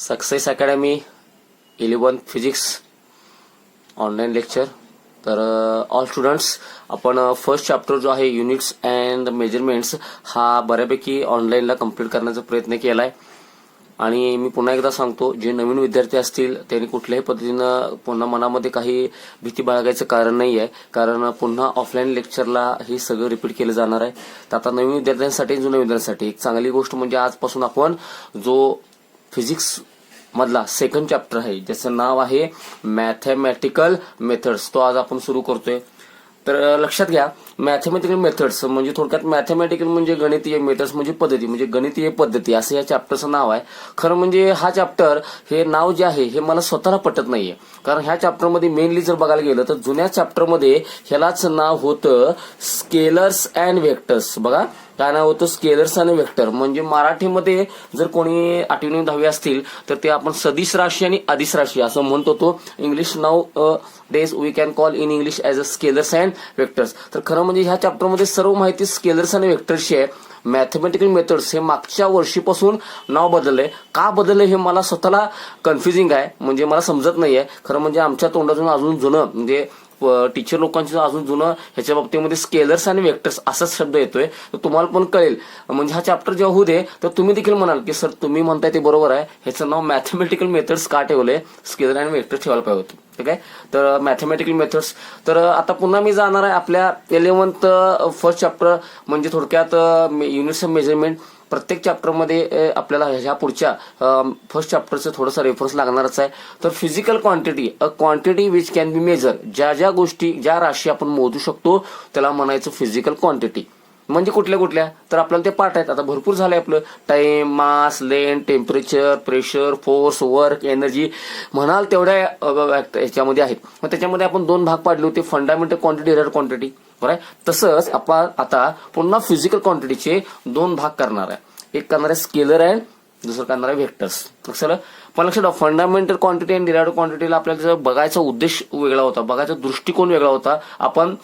Success academy 11 physics online lecture. तर all students, आपण first chapter जो आहे युनिट्स अँड मेजरमेंट्स हा बऱ्यापैकी ऑनलाईनला कम्प्लीट करण्याचा प्रयत्न केला आहे. आणि मी पुन्हा एकदा सांगतो, जे नवीन विद्यार्थी असतील त्यांनी कुठल्याही पद्धतीनं पुन्हा मनामध्ये काही भीती बाळगायचं कारण नाही आहे, कारण पुन्हा ऑफलाईन लेक्चरला हे सगळं रिपीट केलं जाणार आहे. तर आता नवीन विद्यार्थ्यांसाठी जुन्या विद्यार्थ्यांसाठी एक चांगली गोष्ट म्हणजे आजपासून आपण जो फिजिक्स मधला सेकंड चॅप्टर आहे ज्याचं नाव आहे मॅथमॅटिकल मेथड्स, तो आज आपण सुरू करतोय. तर लक्षात घ्या, मॅथमॅटिकल मेथड्स म्हणजे थोडक्यात मॅथमॅटिकल म्हणजे गणितीय, मेथड्स म्हणजे पद्धती, म्हणजे गणितीय पद्धती असं या चॅप्टरचं नाव आहे. खरं म्हणजे हा चॅप्टर हे नाव जे आहे हे मला स्वतःला पटत नाहीये, कारण ह्या चॅप्टरमध्ये मेनली जर बघायला गेलं तर जुन्या चॅप्टरमध्ये ह्यालाच नाव होतं स्केलर्स अँड व्हेक्टर्स. बघा काय नाव होतं, स्केलर्स आणि व्हेक्टर. म्हणजे मराठीमध्ये जर कोणी 8वी 9वी 10वी असतील तर ते आपण सदिश राशी आणि अदिश राशी असं म्हणतो. तो English nowadays we can call in English as a scalars and vectors. तर खरं म्हणजे ह्या चॅप्टरमध्ये सर्व माहिती स्केलर्स आणि व्हेक्टर्सची आहे. मॅथमॅटिकल मेथड्स हे मागच्या वर्षीपासून नाव बदललंय. का बदललंय हे मला स्वतःला कन्फ्युजिंग आहे, म्हणजे मला समजत नाहीये. खरं म्हणजे आमच्या तोंडातून अजून जुनं म्हणजे टीचर लोकांचं अजून जुनं ह्याच्या बाबतीमध्ये स्केलर्स आणि व्हेक्टर्स असाच शब्द येतोय. तर तुम्हाला पण कळेल, म्हणजे हा चॅप्टर जेव्हा होऊ दे तर तुम्ही देखील म्हणाल की सर तुम्ही म्हणताय ते बरोबर आहे, ह्याचं नाव मॅथमॅटिकल मेथड्स का ठेवलंय, स्केलर आणि व्हेक्टर ठेवायला पाहिजे होतं. ठीक आहे. तर मॅथमॅटिकल मेथड्स. तर आता पुन्हा मी जाणार आहे आपल्या 11th फर्स्ट चॅप्टर म्हणजे थोडक्यात युनिट्स ऑफ मेजरमेंट. प्रत्येक चॅप्टरमध्ये आपल्याला ह्या पुढच्या फर्स्ट चॅप्टरचं थोडंसं रेफरन्स लागणारच आहे. तर physical quantity, a quantity which can be measure, ज्या गोष्टी ज्या राशी आपण मोजू शकतो त्याला म्हणायचं फिजिकल क्वांटिटी. म्हणजे कुठल्या कुठल्या, तर आपल्याला ते पाठ आहेत. आता भरपूर झालंय आपलं, time, mass, length, temperature, pressure, force, work, energy म्हणाल तेवढ्या ह्याच्यामध्ये आहेत. मग त्याच्यामध्ये आपण 2 भाग पाडले होते, फंडामेंटल क्वांटिटी, एरर क्वांटिटी. बरं, तसंच आपण आता पुन्हा फिजिकल क्वांटिटीचे 2 भाग करणार आहे. एक करणार आहे स्केलर अँड दुसरं करणार आहे व्हेक्टर्स. लक्षात पण लक्षात फंडामेंटल क्वांटिटी आणि डिराइव्हड क्वांटिटीला आपल्याला बघायचा उद्देश वेगळा होता, बघायचा दृष्टिकोन वेगळा होता. आपण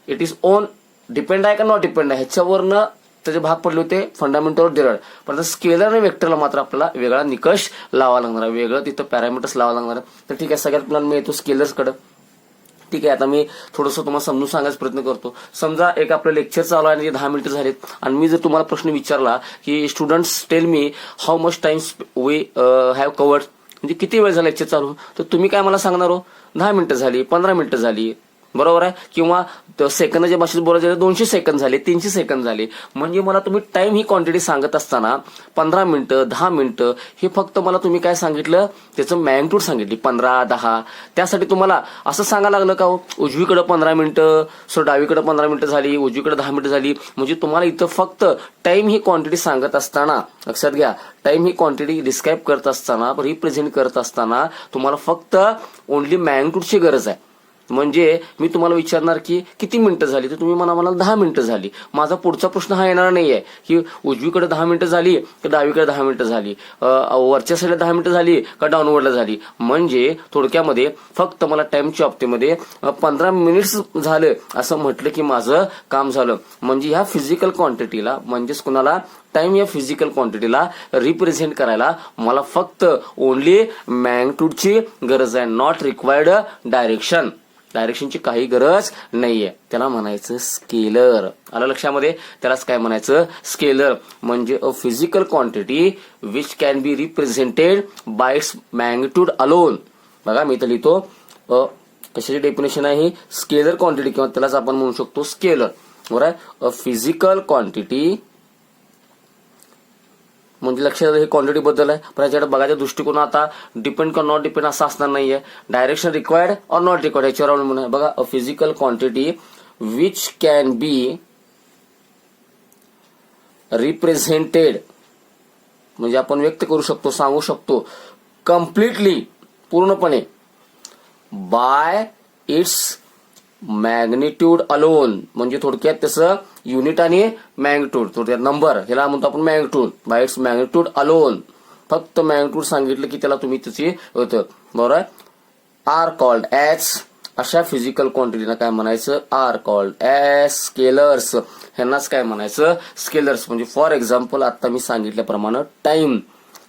इट इज ओन डिपेंड आहे का नॉट डिपेंड आहे ह्याच्यावरनं त्याचे भाग पडले होते, फंडामेंटल डिराइव्हड. पण स्केलर आणि व्हेक्टरला मात्र आपल्याला वेगळा निकष लावा लागणार आहे, वेगळं तिथं पॅरामीटर्स लावा लागणार आहे. तर ठीक आहे, सगळ्यात प्लॅन मी येतो स्केलर्सकडे. ठीक आहे, आता मी थोडंसं तुम्हाला समजून सांगायचा प्रयत्न करतो. समजा एक आपलं लेक्चर चालू आहे आणि 10 मिनिटं झालेत आणि मी जर तुम्हाला प्रश्न विचारला की students tell me how much times we have covered, म्हणजे किती वेळ झाला लेक्चर चालू, तर तुम्ही काय मला सांगणार हो, 10 मिनिटं झाली, 15 मिनिटं झाली, बरोबर आहे. किंवा सेकंदाच्या भाषेत बोलायचं 200 सेकंद झाले, 300 सेकंद झाले. म्हणजे मला तुम्ही टाइम ही क्वांटिटी सांगत असताना 15 मिनिटं, 10 मिनिटं हे फक्त मला तुम्ही काय सांगितलं, त्याचं मॅग्निट्यूड सांगितली 15, 10. त्यासाठी तुम्हाला असं सांगायला लागलं का हो, उजवीकडे 15 मिनिटं, सो डावीकडे 15 मिनिटं झाली, उजवीकडे 10 मिनिटं झाली. म्हणजे तुम्हाला इथं फक्त टाइम ही क्वांटिटी सांगत असताना, लक्षात घ्या, टाइम ही क्वांटिटी डिस्क्राईब करत असताना, रिप्रेझेंट करत असताना तुम्हाला फक्त ओनली मॅग्निट्यूडची गरज आहे. म्हणजे मी तुम्हाला विचारणार की किती मिनिटं झाली, तर तुम्ही मला 10 मिनिटं झाली. माझा पुढचा प्रश्न हा येणार नाहीये की उजवीकडे 10 मिनिटं झाली का डावीकडे 10 मिनिटं झाली, वरच्या साईडला 10 मिनिटं झाली का डाऊनवर्डला झाली. म्हणजे थोडक्यामध्ये फक्त मला टाइमच्या बाबतीमध्ये 15 मिनिट्स झालं असं म्हटलं की माझं काम झालं. म्हणजे ह्या फिजिकल क्वांटिटीला, म्हणजेच कुणाला टाइम या फिजिकल क्वांटिटीला रिप्रेझेंट करायला मला फक्त ओनली मॅग्निट्यूडची गरज आहे, नॉट रिक्वायर्ड डायरेक्शन. डायरेक्शनची काही गरज नाहीये. त्याला म्हणायचं स्केलर. आलं लक्षामध्ये, त्यालाच काय म्हणायचं, स्केलर. म्हणजे अ physical quantity which can be represented by its magnitude alone. बघा मी तर लिहितो, कशाची डेफिनेशन आहे, स्केलर क्वांटिटी किंवा त्यालाच आपण म्हणू शकतो स्केलर. बरोबर आहे. अ फिजिकल क्वांटिटी म्हणजे लक्षात हे क्वांटिटी बद्दल आहे. पण याच्याकडे बघायचा दृष्टिकोन आता डिपेंड का नॉट डिपेंड असं असणार नाहीये, direction required or not required याच्यावर अवलंबून आहे. बघा, अ physical quantity which can be represented म्हणजे आपण व्यक्त करू शकतो, सांगू शकतो कम्प्लिटली, पूर्णपणे, बाय इट्स मॅग्निट्यूड अलोन. म्हणजे थोडक्यात त्याचं युनिट आणि मॅग्निट्यूड, थोडक्यात नंबर, ह्याला म्हणतो आपण magnitude, bye its magnitude alone. फक्त मॅग्निट्यूड सांगितलं की त्याला तुम्ही त्याची होतं, बरोबर आहे. आर कॉल्ड ॲज, अशा फिजिकल क्वांटिटीला काय म्हणायचं, आर कॉल्ड ॲज स्केलर्स. ह्यांनाच काय म्हणायचं, स्केलर्स. म्हणजे फॉर एक्झाम्पल आता मी सांगितल्याप्रमाणे टाइम,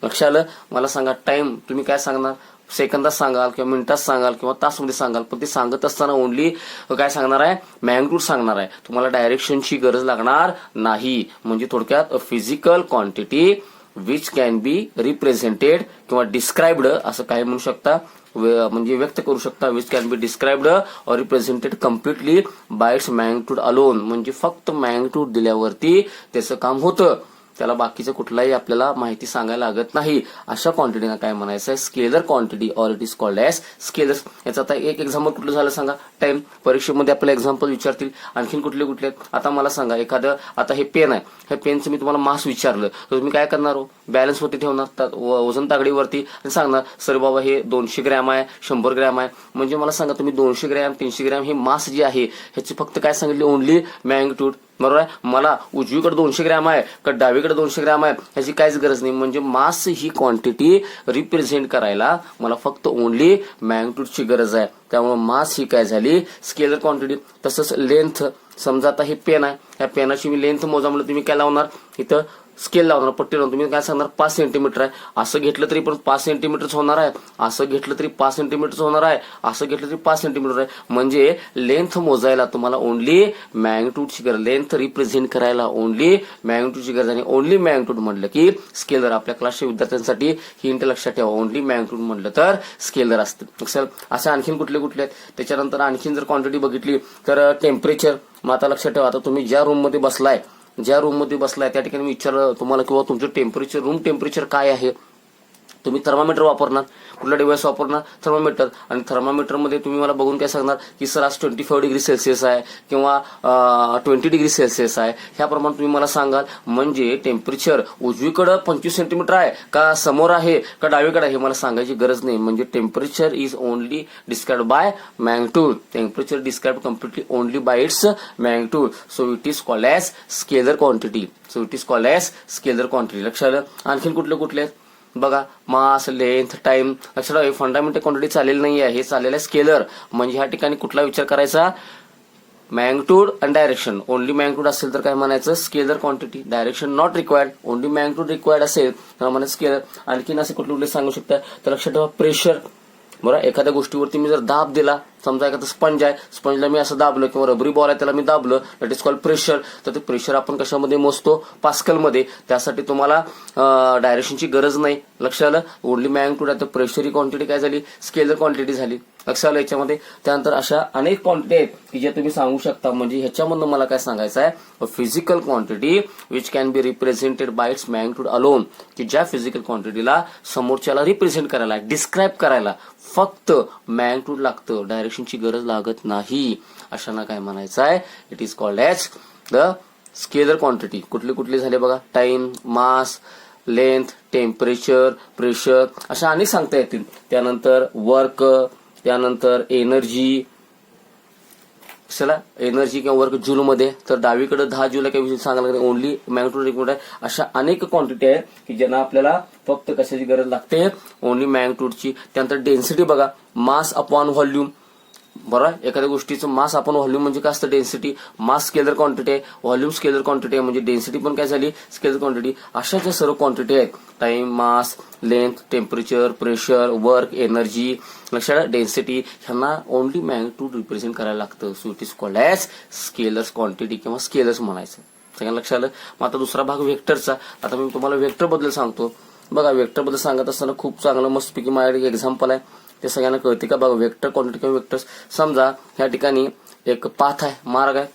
लक्षात आलं. मला सांगा टाइम तुम्ही काय सांगणार, सेकंदात सांगाल किंवा मिनिटात सांगाल किंवा तासमध्ये सांगाल, पण ते सांगत असताना ओनली काय सांगणार आहे, मॅग्निट्यूड सांगणार आहे. तुम्हाला डायरेक्शनची गरज लागणार नाही. म्हणजे थोडक्यात physical quantity which can be represented किंवा डिस्क्राइब्ड असं काय म्हणू शकता, म्हणजे व्यक्त करू शकता. विच कॅन बी डिस्क्राइब्ड और represented completely bye its magnitude alone. म्हणजे फक्त मॅग्निट्यूड दिल्यावरती त्याचं काम होतं, त्याला बाकीचं कुठलाही आपल्याला माहिती सांगायला लागत नाही. अशा क्वांटिटीना काय म्हणायचं आहे, स्केलर क्वांटिटी और it is called as scalar. याचं आता एक एक्झाम्पल कुठलं झालं सांगा, टाइम. परीक्षेमध्ये आपल्याला एक्झाम्पल विचारतील. आणखीन कुठले कुठले, आता मला सांगा एखादं, आता हे पेन आहे, हे पेनचं मी तुम्हाला मास विचारलं तर तुम्ही काय करणार हो, बॅलन्स वरती ठेवणार, वजन तागडीवरती आणि सांगणार सर बाबा हे 200 ग्रॅम आहे, 100 ग्रॅम आहे. म्हणजे मला सांगा तुम्ही 200 ग्रॅम 300 ग्रॅम हे मास जे आहे ह्याची फक्त काय सांगितले, ओनली मॅग्निट्यूड. बरोबर आहे. मला उजवीकडे 200 ग्रॅम आहे का डावीकडे 200 ग्रॅम आहे ह्याची काहीच गरज नाही. म्हणजे मास ही क्वांटिटी रिप्रेझेंट करायला मला फक्त ओनली मॅग्निट्यूडची गरज आहे. त्यामुळे मास ही काय झाली, स्केलर क्वांटिटी. तसंच लेंथ, समजा आता हे पेन आहे, या पेनाची मी लेंथ मोजा म्हणलं, तुम्ही काय लावणार, इथं स्केल लावणार, पट्टी लावून तुम्ही काय सांगणार 5 सेंटीमीटर आहे. असं घेतलं तरी पण 5 सेंटीमीटरच होणार आहे, असं घेतलं तरी 5 सेंटीमीटरच होणार आहे, असं घेतलं तरी 5 सेंटीमीटर आहे. म्हणजे लेंथ मोजायला तुम्हाला ओनली मॅग्निट्यूडची गरज, लेंथ रिप्रेझेंट करायला ओनली मॅग्निट्यूडची गरज. आणि ओनली मॅग्निट्यूड म्हटलं की स्केलर. आपल्या क्लासच्या विद्यार्थ्यांसाठी ही इंट लक्षात ठेवा, ओनली मॅग्निट्यूड म्हटलं तर स्केलर असतं. असं आणखीन कुठले कुठले आहेत. त्याच्यानंतर आणखीन जर क्वांटिटी बघितली तर टेम्परेचर. मग आता लक्षात ठेवा, आता तुम्ही ज्या रूम मध्ये बसलाय त्या ठिकाणी मी विचारलं तुम्हाला किंवा तुमचं टेम्परेचर, रूम टेम्परेचर काय आहे, तुम्ही थर्मामीटर वापरणार, कुठला डिव्हाइस वापरणार, थर्मामीटर. आणि थर्मामीटरमध्ये तुम्ही मला बघून काय सांगणार की सर आज 24 डिग्री सेल्सिअस आहे किंवा 20 डिग्री सेल्सिअस आहे, ह्याप्रमाणे तुम्ही मला सांगाल. म्हणजे टेम्परेचर उजवीकडं 25 सेंटीमीटर आहे का समोर आहे का डावीकडे आहे हे मला सांगायची गरज नाही. म्हणजे temperature is only described by magnitude. Temperature described completely only by its magnitude. So it is called as scalar quantity. लक्षात आलं. आणखीन कुठले कुठले आहेत बघा, मास, लेंथ, टाइम. लक्षात फंडामेंटल क्वांटिटी चालेल नाही आहे, हे चाललेलं आहे स्केलर. म्हणजे ह्या ठिकाणी कुठला विचार करायचा, मॅग्निट्यूड आणि डायरेक्शन. ओनली मॅग्निट्यूड असेल तर काय म्हणायचं, scalar quantity. Direction not required, only magnitude required असेल तर म्हणायचं स्केलर. आणखीन असे कुठले कुठले सांगू शकता तर लक्षात ठेवा, प्रेशर. बरं, एखाद्या गोष्टीवरती मी जर दाब दिला, समजा एखादं स्पंज आहे, स्पंजला मी असं दाबलं किंवा रबरी बॉल आहे त्याला मी दाबलं, दॅट इज कॉल्ड प्रेशर. तर ते प्रेशर आपण कशामध्ये मोजतो, पास्कलमध्ये. त्यासाठी तुम्हाला डायरेक्शनची गरज नाही. लक्षात आलं. ओनली मॅग्निट्यूड आहे तर प्रेशर ही क्वांटिटी काय झाली, स्केलर क्वांटिटी झाली. लक्षात आलं याच्यामध्ये. त्यानंतर अशा अनेक क्वांटिटी आहेत की जे तुम्ही सांगू शकता. म्हणजे ह्याच्यामधून मला काय सांगायचं आहे, physical quantity which can be represented by its magnitude alone. की ज्या फिजिकल क्वांटिटीला समोरच्याला रिप्रेझेंट करायला, डिस्क्राईब करायला फक्त मॅग्निट्यूड लागतं, डायरेक्शनची गरज लागत नाही. अशांना काय म्हणायचं आहे, it is called as the scalar quantity. कुठले कुठले झाले बघा, time, mass, length, temperature, pressure, अशा अनेक सांगता येतील. त्यानंतर वर्क, त्यानंतर एनर्जी. चला, एनर्जी किंवा वर्क जूल मध्ये, तर डावीकडे 10 जूल काही सांगायला लागते, ओनली मॅग्निट्यूड रिक्वायर्ड आहे. अशा अनेक क्वांटिटी आहेत की ज्यांना आपल्याला फक्त कशाची गरज लागते, ओनली मॅग्निट्यूडची. त्यानंतर डेन्सिटी बघा, मास अपॉन व्हॉल्यूम. बरोबर, एखाद्या गोष्टीचं मास अपॉन व्हॉल्यूम म्हणजे काय असतं, डेन्सिटी. मास स्केलर क्वांटिटी आहे, व्हॉल्यूम स्केलर क्वांटिटी आहे, म्हणजे डेन्सिटी पण काय झाली, स्केलर क्वांटिटी. अशा ज्या सर्व क्वांटिटी आहेत, time, mass, length, temperature, pressure, work, energy, लक्षात, डेन्सिटी, ह्यांना ओनली मॅग्निट्यूड रिप्रेझेंट करायला लागतं. So it is called as scalars quantity किंवा स्केलर्स म्हणायचं. सगळ्यांना लक्षात आलं. मग आता दुसरा भाग व्हेक्टरचा. आता मी तुम्हाला व्हेक्टर बद्दल सांगतो. बघा, व्हेक्टर बद्दल सांगत असताना खूप चांगलं मस्तपैकी माझ्याकडे एक्झाम्पल आहे, ते सगळ्यांना कळते का बघा. व्हेक्टर क्वांटिटी किंवा व्हेक्टर्स. समजा ह्या ठिकाणी एक पाथ आहे, मार्ग आहे.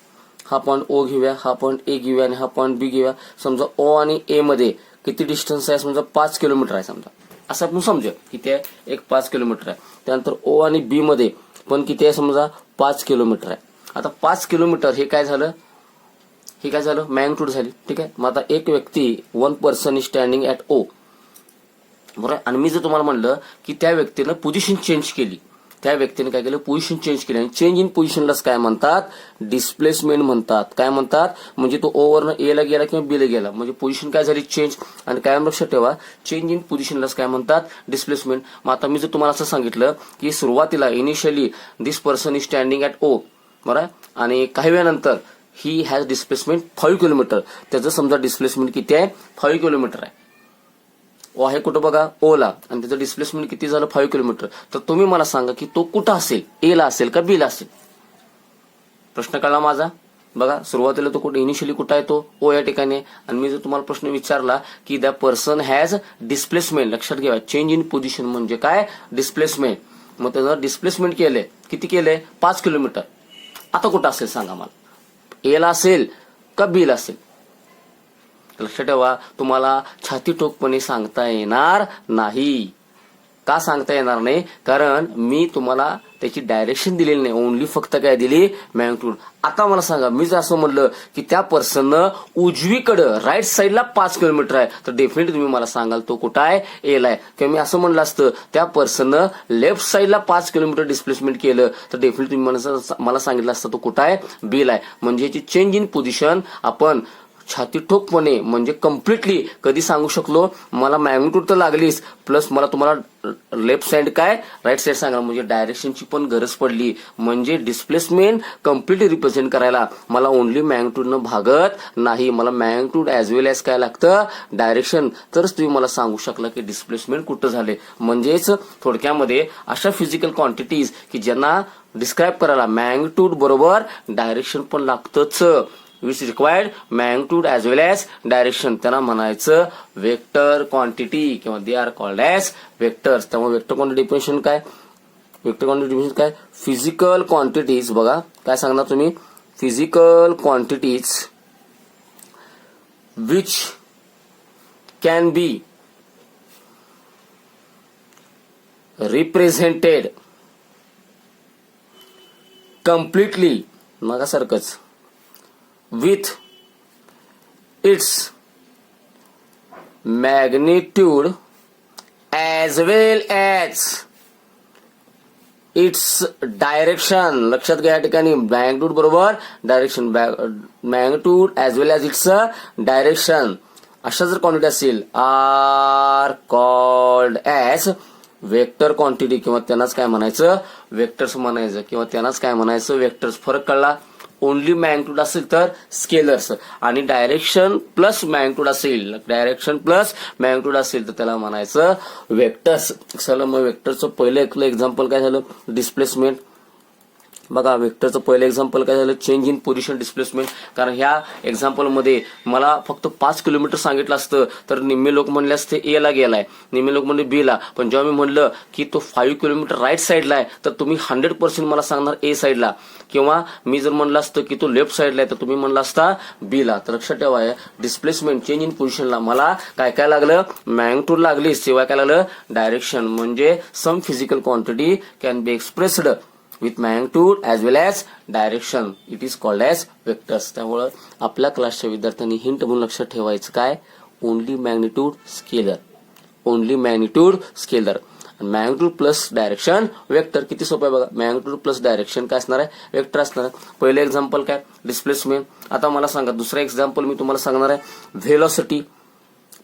हा पॉईंट ओ घेऊया, हा पॉईंट ए घेऊया आणि हा पॉईंट बी घेऊया. समजा ओ आणि ए मध्ये किती डिस्टन्स आहे, समजा 5 किलोमीटर आहे समजा, असं आपण समजूया. किती आहे, एक 5 किलोमीटर आहे. त्यानंतर ओ आणि बी मध्ये पण किती आहे, समजा 5 किलोमीटर आहे. आता 5 किलोमीटर हे काय झालं, मॅग्निट्यूड झाली. ठीक आहे. मग आता एक व्यक्ती, 1 person is standing at O. बरोबर. आणि मी जर तुम्हाला म्हणलं की त्या व्यक्तीनं पोझिशन चेंज केली, त्या व्यक्तीने काय केलं, पोझिशन चेंज केली. आणि चेंज इन पोझिशनलाच काय म्हणतात, डिस्प्लेसमेंट म्हणतात. काय म्हणतात, म्हणजे तो ओ वरनं ए ला गेला किंवा बी ला गेला, म्हणजे पोझिशन काय झाली, चेंज. आणि कायम लक्षात ठेवा, चेंज इन पोझिशनलाच काय म्हणतात, डिस्प्लेसमेंट. मग आता मी जर तुम्हाला असं सांगितलं की सुरुवातीला initially this person is standing at O, बरोबर, आणि काही वेळानंतर ही हॅज डिस्प्लेसमेंट 5 किलोमीटर, त्याचं समजा डिस्प्लेसमेंट किती आहे, 5 किलोमीटर आहे. ओ आहे कुठं बघा ओला आणि त्याचं डिस्प्लेसमेंट किती झालं 5 किलोमीटर. तर तुम्ही मला सांगा की तो कुठं असेल, ए ला असेल का बी ला असेल. प्रश्न कळला माझा. बघा सुरुवातीला तो कुठे इनिशियली कुठं आहे, तो ओ या ठिकाणी. आणि मी जर तुम्हाला प्रश्न विचारला की द पर्सन हॅज डिस्प्लेसमेंट, लक्षात घ्या चेंज इन पोझिशन म्हणजे काय डिस्प्लेसमेंट. मग त्याचं डिस्प्लेसमेंट केलंय, किती केलंय 5 किलोमीटर. आता कुठं असेल सांगा मला, ए ला असेल का बी ला असेल. लक्षात ठेवा तुम्हाला छाती ठोकपणे सांगता येणार नाही. का सांगता येणार नाही, कारण मी तुम्हाला त्याची डायरेक्शन दिलेली नाही, ओनली फक्त काय दिली मॅग्निट्यूड. आता मला सांगा मी जर असं म्हणलं की त्या पर्सननं उजवीकडं राईट साईडला 5 किलोमीटर आहे, तर डेफिनेटली तुम्ही मला सांगाल तो कुठं आहे, एला आहे. किंवा मी असं म्हणलं असतं त्या पर्सननं लेफ्ट साईडला 5 किलोमीटर डिस्प्लेसमेंट केलं, तर डेफिनेटली तुम्ही मला सांगितलं असतं तो कुठं आहे, बीला आहे. म्हणजे याची चेंज इन पोझिशन आपण छाती ठोकपणे म्हणजे कम्प्लिटली कधी सांगू शकलो, मला मॅग्निट्यूड तर लागलीच प्लस मला तुम्हाला लेफ्ट साइड काय राईट साइड सांगा, म्हणजे डायरेक्शनची पण गरज पडली. म्हणजे डिस्प्लेसमेंट कम्प्लिटली रिप्रेझेंट करायला मला ओनली मॅग्निट्यूडनं भागत नाही, मला मॅग्निट्यूड ऍज वेल एज काय लागतं डायरेक्शन. तरच तुम्ही मला सांगू शकला की डिस्प्लेसमेंट कुठं झाले. म्हणजेच थोडक्यामध्ये अशा फिजिकल क्वांटिटीज की ज्यांना डिस्क्राईब करायला मॅग्निट्यूड बरोबर डायरेक्शन पण लागतंच, which required magnitude as well as direction, त्यांना म्हणायचं वेक्टर क्वांटिटी किंवा they are called as vectors. त्यामुळे वेक्टर क्वांटिटी डेफिनेशन काय, वेक्टर क्वांटिटी डेफिनेशन काय, फिजिकल क्वांटिटीज. बघा काय सांगणार तुम्ही, physical quantities which can be represented completely मागासारखंच with its magnitude as well as its direction. लक्षात घ्या या ठिकाणी मॅग्निट्यूड बरोबर direction, magnitude as well as its direction अशा जर क्वांटिटी असेल are called as vector quantity किंवा त्यांनाच काय म्हणायचं वेक्टर्स म्हणायचं किंवा त्यांनाच काय म्हणायचं वेक्टर्स. फरक कळला. ओनली मॅग्निट्यूड असेल तर स्केलर्स आणि डायरेक्शन प्लस मॅग्निट्यूड असेल, डायरेक्शन प्लस मॅग्निट्यूड असेल तर त्याला म्हणायचं वेक्टर्स. चला मग वेक्टरचं पहिलं एक्झाम्पल काय झालं डिस्प्लेसमेंट. बघा वेक्टरचं पहिलं एक्झाम्पल काय झालं चेंज इन पोझिशन डिस्प्लेसमेंट. कारण ह्या एक्झाम्पलमध्ये मला फक्त 5 किलोमीटर सांगितलं असतं तर निम्मे लोक म्हणले असते ए ला गेलाय, निम्मे लोक म्हणले बी ला. पण जेव्हा मी म्हणलं की तो 5 किलोमीटर राईट साईडला आहे तर तुम्ही 100% मला सांगणार ए साईडला, किंवा मी जर म्हणलं असतं की तो लेफ्ट साईडला आहे तर तुम्ही म्हणला असता बी ला. तर लक्षात ठेवा डिस्प्लेसमेंट चेंज इन पोझिशनला मला काय काय लागलं मॅग्निट्यूड लागली, शिवाय काय लागलं डायरेक्शन. म्हणजे some physical quantity can be expressed with magnitude as well as direction. It is called as vectors. त्यामुळे आपल्या क्लासच्या विद्यार्थ्यांनी हिंट म्हणून लक्षात ठेवायचं काय only magnitude scalar, only magnitude scalar. Magnitude plus direction vector. किती सोपं आहे बघा, मॅग्निट्यूड प्लस डायरेक्शन काय असणार आहे वेक्टर असणार आहे. पहिलं एक्झाम्पल काय डिस्प्लेसमेंट. आता मला सांगा दुसरं एक्झाम्पल मी तुम्हाला सांगणार आहे व्हेलॉसिटी,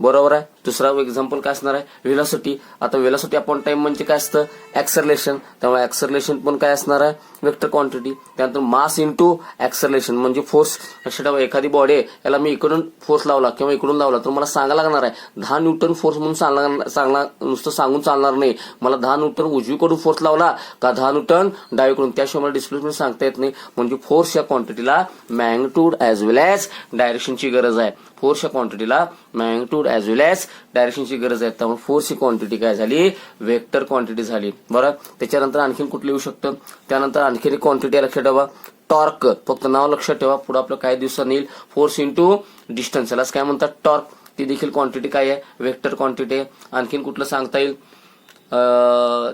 बरोबर आहे. दुसरा एक्झाम्पल काय असणार आहे व्हेलॉसिटी. आता व्हेलॉसिटी अपॉन टाइम म्हणजे काय असतं ऍक्सलरेशन, त्यामुळे ऍक्सलरेशन पण काय असणार आहे वेक्टर क्वांटिटी. त्यानंतर मास इंटू ऍक्सलरेशन म्हणजे फोर्स. लक्षात ठेवा एखादी बॉडी आहे याला मी इकडून फोर्स लावला किंवा इकडून लावला तर मला सांगायला लागणार आहे 10 न्यूटन फोर्स म्हणून सांगणार नुसतं सांगून चालणार नाही. मला 10 न्यूटन उजवीकडून फोर्स लावला का 10 न्यूटन डावीकडून, त्याशिवाय मला डिस्प्लेसमेंट सांगता येत नाही. म्हणजे फोर्स या क्वांटिटीला मॅग्निट्यूड ऍज वेल एज डायरेक्शनची गरज आहे. फोर्स या क्वांटिटीला मॅग्निट्यूड ऍज वेल एज डायरेक्शनची गरज आहे. त्यामुळे फोर्स ही क्वांटिटी काय झाली वेक्टर क्वांटिटी झाली. बरं त्याच्यानंतर आणखीन कुठलं येऊ शकतं, त्यानंतर आणखीन एक क्वांटिटी लक्षात ठेवा टॉर्क. फक्त नाव लक्षात ठेवा, पुढे आपलं काही दिवसांनी येईल फोर्स इंटू डिस्टन्स, यालाच काय म्हणतात टॉर्क. ती देखील क्वांटिटी काय आहे वेक्टर क्वांटिटी. आणखीन कुठलं सांगता येईल,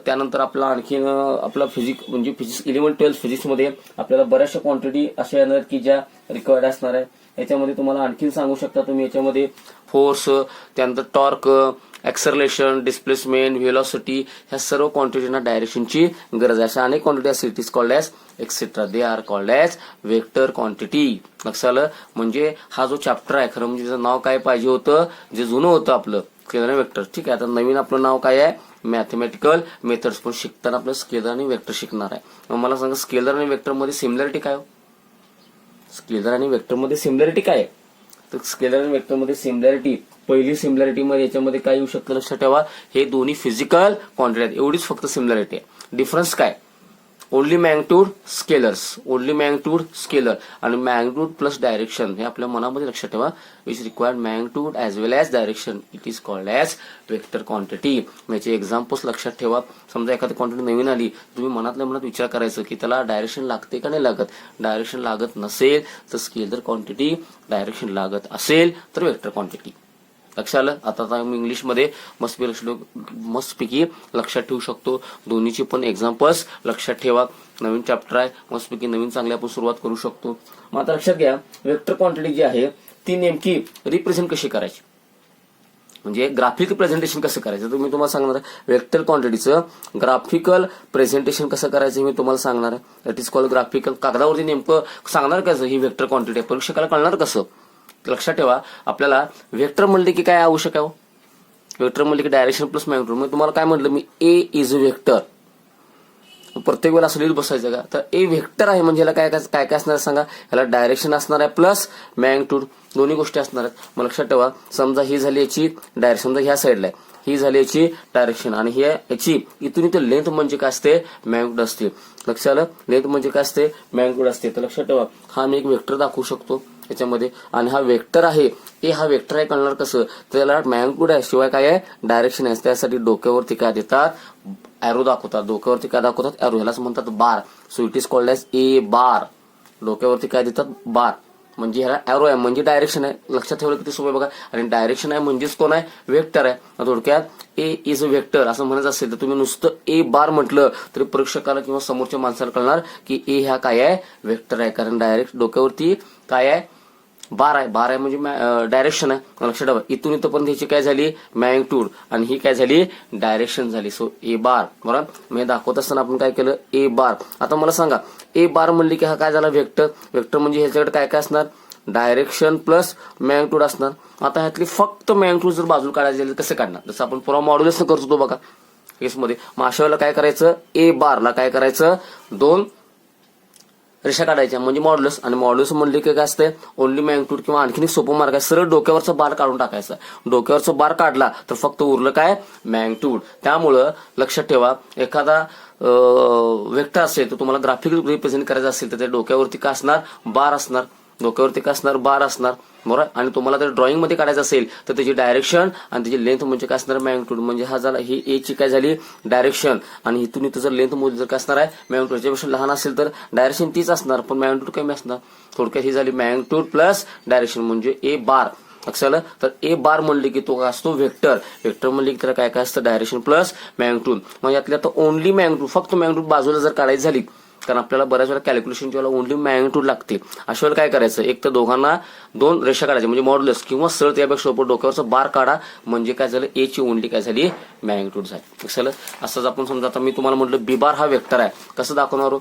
त्यानंतर आपला आणखीन आपला फिजिक्स म्हणजे फिजिक्स 11-12 फिजिक्समध्ये आपल्याला बऱ्याचशा क्वांटिटी अशा येणार की ज्या रिक्वायर्ड असणार आहे. याच्यामध्ये तुम्हाला आणखीन सांगू शकता तुम्ही याच्यामध्ये फोर्स, त्यानंतर टॉर्क, ऍक्सलरेशन, डिस्प्लेसमेंट, व्हेलॉसिटी ह्या सर्व क्वांटिटीना डायरेक्शनची गरज आहे. अशा अनेक क्वांटिटी असतील. It is called as etcetera. They are called as vector quantity. लक्षात आलं. म्हणजे हा जो चॅप्टर आहे खरं म्हणजे त्याचं नाव काय पाहिजे होतं जे जुनं होतं आपलं स्केलर आणि वेक्टर. ठीक आहे आता नवीन आपलं नाव काय आहे मॅथमॅटिकल मेथड्स. पण शिकताना आपलं स्केलर आणि वेक्टर शिकणार आहे. मग मला सांगा स्केलर आणि वेक्टर मध्ये सिमिलरिटी काय हो, स्केलर आणि वेक्टर मध्ये सिमिलरिटी काय आहे तर स्केलर आणि वेक्टरमध्ये सिमिलॅरिटी, पहिली सिमिलॅरिटी मध्ये याच्यामध्ये काय येऊ शकतं लक्षात ठेवा, हे दोन्ही फिजिकल क्वांटिटी आहेत, एवढीच फक्त सिमिलॅरिटी आहे. डिफरन्स काय, only magnitude scalars, only magnitude scalar आणि मॅग्निट्यूड प्लस डायरेक्शन हे आपल्या मनामध्ये लक्षात ठेवा. Which required magnitude as well as direction it is called as vector quantity. याचे एक्झाम्पल्स लक्षात ठेवा. समजा एखादी क्वांटिटी नवीन आली, तुम्ही मनातल्या मनात विचार करायचं की त्याला डायरेक्शन लागते का नाही लागत. डायरेक्शन लागत नसेल तर स्केलर क्वांटिटी, डायरेक्शन लागत असेल तर वेक्टर क्वांटिटी. लक्षात आलं. आता मी इंग्लिशमध्ये मस्तपैकी लक्षात ठेवू शकतो. दोन्हीची पण एक्झाम्पल्स लक्षात ठेवा. नवीन चॅप्टर आहे, मस्तपैकी नवीन चांगली आपण सुरुवात करू शकतो. मग आता लक्षात घ्या, वेक्टर क्वांटिटी जी आहे ती नेमकी रिप्रेझेंट कशी करायची, म्हणजे ग्राफिकल प्रेझेंटेशन कसं करायचं. तर मी तुम्हाला सांगणार आहे वेक्टर क्वांटिटीचं ग्राफिकल प्रेझेंटेशन कसं करायचं मी तुम्हाला सांगणार आहे. That is called graphical. कागदावरती नेमकं सांगणार कसं ही वेक्टर क्वांटिटी आहे, परीक्षकाला कळणार कसं. लक्षात ठेवा, आपल्याला वेक्टर म्हणले की काय आवश्यक आहे, वेक्टर म्हणले की डायरेक्शन प्लस मॅग्निट्यूड. मग तुम्हाला काय म्हटलं मी, ए इज अ वेक्टर. प्रत्येक वेळेला असं लिहित बसायचं का, तर ए वेक्टर आहे म्हणजे याला काय काय काय असणार सांगा, याला डायरेक्शन असणार आहे प्लस मॅग्निट्यूड, दोन्ही गोष्टी असणार आहेत. मग लक्षात ठेवा, समजा ही झाली याची डायरेक्शन, समजा ह्या साईडला आहे, ही झाली याची डायरेक्शन आणि ही याची इथून इथं लेंथ म्हणजे काय असते, मॅग्निट्यूड असते. लक्षात आलं, लेंथ म्हणजे काय असते, मॅग्निट्यूड असते. तर लक्षात ठेवा, हा मी एक वेक्टर दाखवू शकतो याच्यामध्ये आणि हा वेक्टर आहे, ए हा वेक्टर आहे कळणार कसं, त्याला मॅग्निट्यूड आहे शिवाय काय आहे, डायरेक्शन आहे. त्यासाठी डोक्यावरती काय देतात, एरो दाखवतात. डोक्यावरती काय दाखवतात, एरो, ह्यालाच म्हणतात bar. So it is called as a bar. डोक्यावरती काय देतात, बार, म्हणजे ह्याला एरो आहे म्हणजे डायरेक्शन आहे. लक्षात ठेवलं किती सोपं बघा. आणि डायरेक्शन आहे म्हणजेच कोण आहे, वेक्टर आहे. थोडक्यात ए इज अ वेक्टर असं म्हणायचं असेल तर तुम्ही नुसतं ए बार म्हटलं तरी परीक्षकाला किंवा समोरच्या माणसाला कळणार की ए ह्या काय आहे, वेक्टर आहे. कारण डायरेक्ट डोक्यावरती काय आहे, बार आहे. बार आहे म्हणजे डायरेक्शन आहे. लक्षात ठेवा, इथून इथं पण त्याची काय झाली, मॅग्निट्यूड, आणि ही काय झाली, डायरेक्शन झाली. सो ए बार. बरोबर, मी दाखवत असताना आपण काय केलं, ए बार. आता मला सांगा, ए बार म्हणली की हा काय झाला, वेक्टर. वेक्टर म्हणजे ह्याच्याकडे काय काय असणार, डायरेक्शन प्लस मॅग्निट्यूड असणार. आता ह्यातली फक्त मॅग्निट्यूड जर बाजूला काढायचे कसं काढणार, जसं आपण पुरा मॉड्युलस करतो बघा केसमध्ये. मग अशा वेळेला काय करायचं, ए बारला काय करायचं, दोन रेषा काढायच्या म्हणजे मॉड्युलस. आणि मॉड्युलस म्हणले की काय असते, ओनली मॅग्निट्यूड. किंवा आणखीन एक सोपं मार्ग आहे, सरळ डोक्यावरचा बार काढून टाकायचा. डोक्यावरचा बार काढला तर फक्त उरलं काय, मॅग्निट्यूड. त्यामुळं लक्षात ठेवा, एखादा वेक्टर असेल तर तुम्हाला ग्राफिक रिप्रेझेंट करायचं असेल तर त्या डोक्यावरती काय असणार, बार असणार. डोक्यावरती काय असणार, बार असणार. बरोबर. आणि तुम्हाला जर ड्रॉइंग मध्ये काढायचं असेल तर त्याची डायरेक्शन आणि त्याची लेंथ म्हणजे काय असणार, मॅग्निट्यूड. म्हणजे हा झाला, ही ए ची काय झाली, डायरेक्शन, आणि इथून इथं जर लेंथ मोजली जर काय असणार आहे, मॅग्निट्यूड. याच्यापेक्षा लहान असेल तर डायरेक्शन तीच असणार पण मॅग्निट्यूड कमी असणार. थोडक्यात ही झाली मॅग्निट्यूड प्लस डायरेक्शन म्हणजे ए बार. लक्षात आलं. तर ए बार म्हणले की तो असतो वेक्टर. वेक्टर म्हणले की त्याला काय काय असतं, डायरेक्शन प्लस मॅग्निट्यूड. म्हणजे यातल्या तर ओनली मॅग्निट्यूड, फक्त मॅग्निट्यूड बाजूला जर काढायची झाली, कारण आपल्याला बऱ्याच वेळा कॅल्क्युलेशनच्या वेळेला ओनली मॅग्निट्यूड लागते. अशा वेळेला काय करायचं, एक तर दोघांना दोन रेषा काढायच्या म्हणजे मॉड्युलस, किंवा सरळ त्यापेक्षा सोपं डोक्यावरचा बार काढा म्हणजे काय झालं, ए ची ओनली काय झाली, मॅग्निट्यूड झाली. लक्षात आलं. असंच आपण समजा आता मी तुम्हाला म्हटलं बी बार हा वेक्टर आहे, कसं दाखवणार,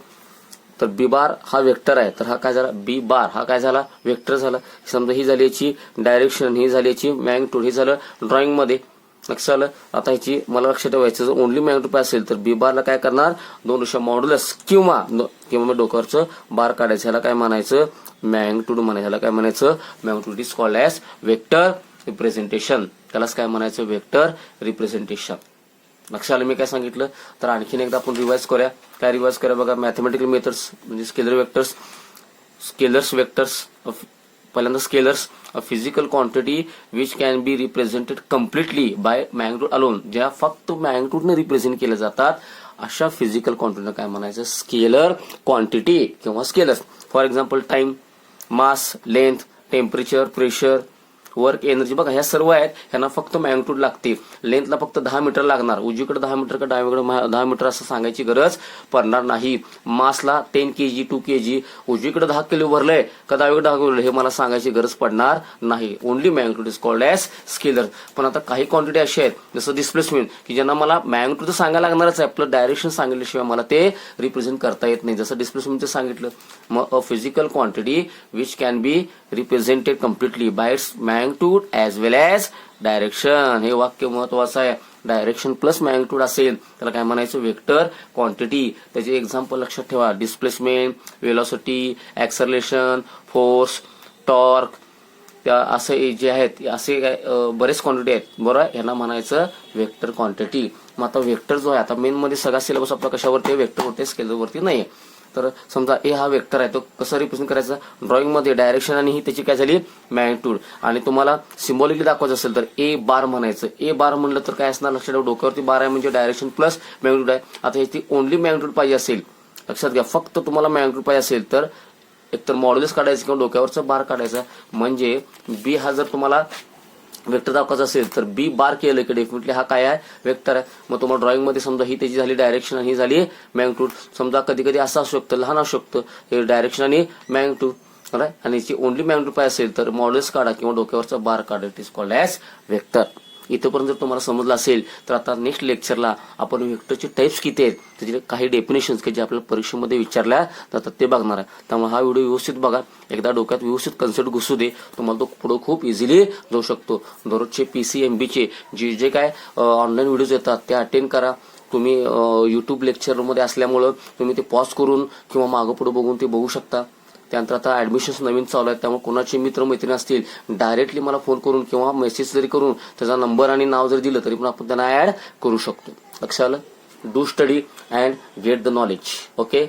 तर बी बार हा वेक्टर आहे, तर हा काय झाला, बी बार हा काय झाला, वेक्टर झाला. समजा ही झाली याची डायरेक्शन, ही झाली याची मॅग्निट्यूड, हे झालं ड्रॉइंग मध्ये. लक्षात आलं. आता ह्याची मला लक्षात ठेवायचं, जर ओनली मॅग्निट्यूड असेल तर बी बारला काय करणार, दोन रेषा मॉड्युलस किंवा मग डोक्यावरचं बार काढायचं. ह्याला काय म्हणायचं, मॅग्निट्यूड म्हणायचं. ह्याला काय म्हणायचं, magnitude is called as vector representation. त्यालाच काय म्हणायचं, वेक्टर रिप्रेझेंटेशन. लक्षात आलं मी काय सांगितलं. तर आणखीन एकदा आपण रिवाइज करूया. काय रिवाइज करूया बघा, मॅथमॅटिकल मेथड्स म्हणजे स्केलर वेक्टर्स, स्केलर्स वेक्टर्स. पहिल्यांदा scalars, a physical quantity which can be represented completely by magnitude alone. ज्या फक्त मॅग्निट्यूडने रिप्रेझेंट केल्या जातात अशा फिजिकल क्वांटिटीला काय म्हणायचं, स्केलर क्वांटिटी किंवा scalars. For example time, mass, length, temperature, pressure, work, energy. बघा ह्या सर्व आहेत, ह्यांना फक्त मॅग्निट्यूड लागते. लेंथला फक्त 10 मीटर लागणार, उजवीकडे 10 मीटर का डावीकडे 10 मीटर असं सांगायची गरज पडणार नाही. मासला 10 kg 2 kg, उजवीकडे 10 किलो भरलंय का डावीकडे 10 किलो हे मला सांगायची गरज पडणार नाही. Only magnitude is called as scalar. पण आता काही क्वांटिटी अशी आहेत जसं डिस्प्लेसमेंट की ज्यांना मला मॅग्निट्यूड तर सांगायला लागणारच आहे, आपलं डायरेक्शन सांगितल्याशिवाय मला ते रिप्रेझेंट करता येत नाही. जसं डिस्प्लेसमेंटचं सांगितलं. मग अ physical quantity which can be represented completely bye its magnitude as well as direction. हे वाक्य महत्वाचं आहे. डायरेक्शन प्लस मॅग्निट्यूड असेल त्याला काय म्हणायचं, वेक्टर क्वांटिटी. त्याचे एक्झाम्पल लक्षात ठेवा, displacement, velocity, acceleration, force, torque, त्या असे जे आहेत असे बरेच क्वांटिटी आहेत बरोबर, यांना म्हणायचं वेक्टर क्वांटिटी. मग आता वेक्टर जो आहे, आता मेन मध्ये सगळा सिलेबस आपला कशावरती, वेक्टरवरती, स्केलरवरती नाही. तर समजा ए हा वेक्टर आहे, तो कसं रिप्रेझेंट करायचा, ड्रॉइंग मध्ये डायरेक्शन आणि ही त्याची काय झाली मॅग्निट्यूड. आणि तुम्हाला सिम्बॉलिकली दाखवायचं असेल तर ए बार म्हणायचं. ए बार म्हणलं तर काय असणार लक्षात ठेवा, डोक्यावरती बार आहे म्हणजे डायरेक्शन प्लस मॅग्निट्यूड आहे. आता ह्याची ओनली मॅग्निट्यूड पाहिजे असेल, लक्षात घ्या, फक्त तुम्हाला मॅग्निट्यूड पाहिजे असेल तर एकतर मॉड्युलस काढायचं किंवा डोक्यावरचा बार काढायचा. म्हणजे बी हा जर तुम्हाला वेक्टर दाखवायचा असेल तर बी बार केलं की डेफिनेटली हा काय आहे, वेक्टर आहे. मग तुम्हाला ड्रॉइंग मध्ये समजा ही त्याची झाली डायरेक्शन आणि ही झाली मॅग्निट्यूड. समजा कधी कधी असं असू शकतं, लहान असू शकतं, हे डायरेक्शन आणि मॅग्निट्यूड, आणि याची ओनली मॅग्निट्यूड पाहिजे असेल तर मॉड्युलस काढा किंवा डोक्यावरचा बार काढा, it is called as vector. इथपर्यंत जर तुम्हाला समजलं असेल तर आता नेक्स्ट लेक्चरला आपण वेक्टरचे टाइप्स किती आहेत, त्याचे काही डेफिनेशन्स की जे आपल्याला परीक्षेमध्ये विचारल्या जातात ते बघणार आहे. त्यामुळे हा व्हिडिओ व्यवस्थित बघा, एकदा डोक्यात व्यवस्थित कन्सेप्ट घुसू दे, तुम्हाला तो पुढे खूप इझिली जाऊ शकतो. दररोजचे PCMBचे जे काय ऑनलाईन व्हिडिओज येतात ते अटेंड करा. तुम्ही युट्यूब लेक्चरमध्ये असल्यामुळं तुम्ही ते पॉज करून किंवा मागं पुढे बघून ते बघू शकता. त्यानंतर आता ऍडमिशन्स नवीन चालू आहेत, त्यामुळे कोणाचे मित्रमैत्रिणी असतील डायरेक्टली मला फोन करून किंवा मेसेज जरी करून त्याचा नंबर आणि नाव जरी दिलं तरी पण आपण त्यांना ऍड करू शकतो. लक्षात आलं? Do study and get the knowledge. Okay.